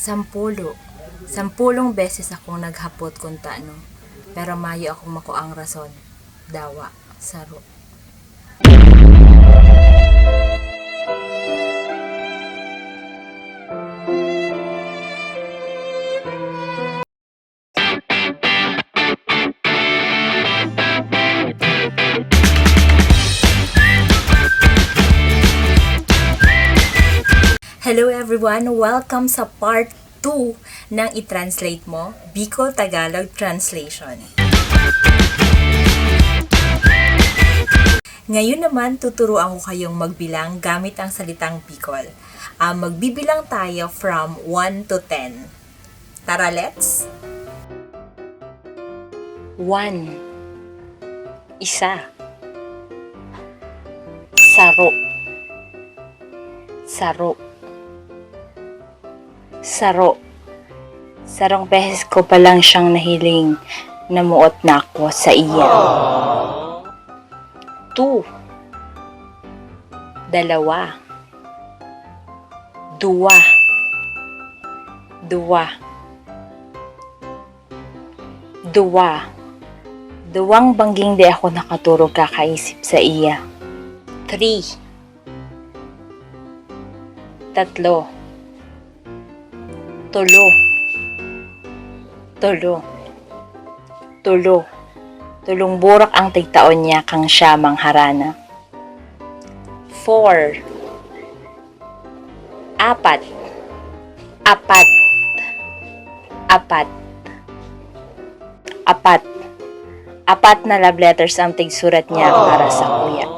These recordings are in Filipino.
Sampulo. Sampulong beses akong naghapot kung taano. Pero mayo akong makuang rason. Dawa. Saro. Hello everyone! Welcome sa part 2 ng i-translate mo, Bicol-Tagalog Translation. Ngayon naman, tuturuan ko kayong magbilang gamit ang salitang Bicol. Magbibilang tayo from 1 to 10. Tara, let's! 1. Isa. Saro. Saro. Saro. Sarong beses ko pa lang siyang nahiling, namuot na ako sa iya. 2. Dalawa. Dua. Dua. Dua. Duwang bangging di ako nakaturog kakaisip sa iya. 3. Tatlo. Tulo. Tulo. Tulo. Tulong burak ang tigtaon niya kang siya mangharana. 4. Apat. Apat. Apat. Apat. Apat na love letters ang tigsurat niya para sa kuya.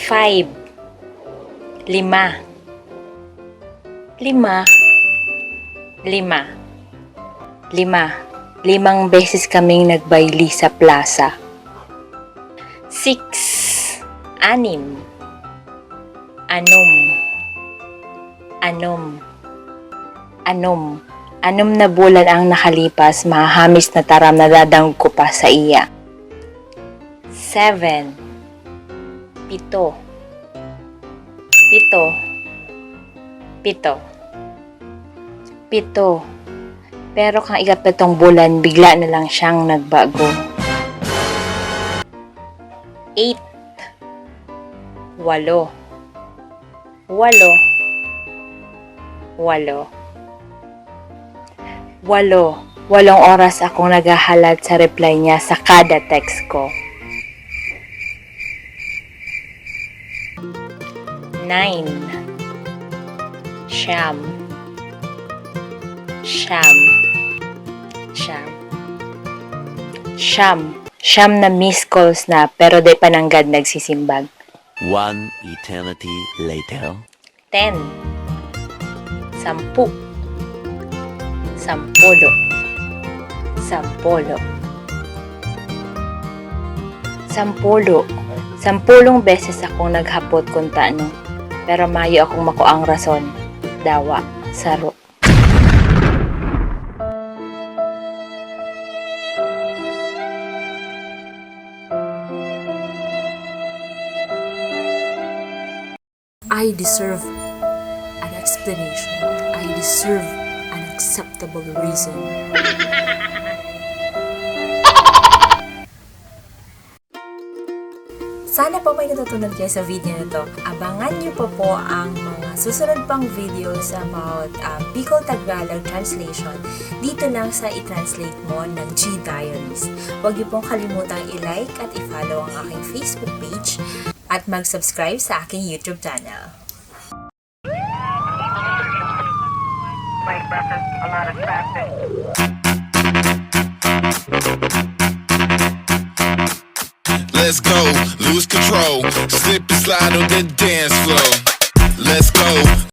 5. 5. 5. 5. 5 beses kaming nagbayli sa plaza. 6. 6. 6 na bulan ang nakalipas, mahahamis na taram na dadang ko pa sa iya. 7. 7. 7. Pero kang ikapitong bulan, bigla na lang siyang nagbago. 8. 8. 8. 8. 8 oras akong naghahalad sa reply niya sa kada text ko. 9. Siyam. Siyam na missed calls na pero di pananggad nagsisimbag. 1 eternity later. 10. 10. 10. 10. 10 beses akong naghapot kung taano. Pero mayo akong makuang rason. Dawa. Saro. I deserve an explanation. I deserve an acceptable reason. Sana po may natutunan kayo sa video na to. Abangan niyo pa po ang mga susunod pang videos about Bicol-Tagalog Translation dito lang sa i-translate mo ng G Diaries. Huwag niyo pong kalimutang i-like at i-follow ang aking Facebook page at mag-subscribe sa aking YouTube channel. Let's go, lose control, slip and slide on the dance floor. Let's go.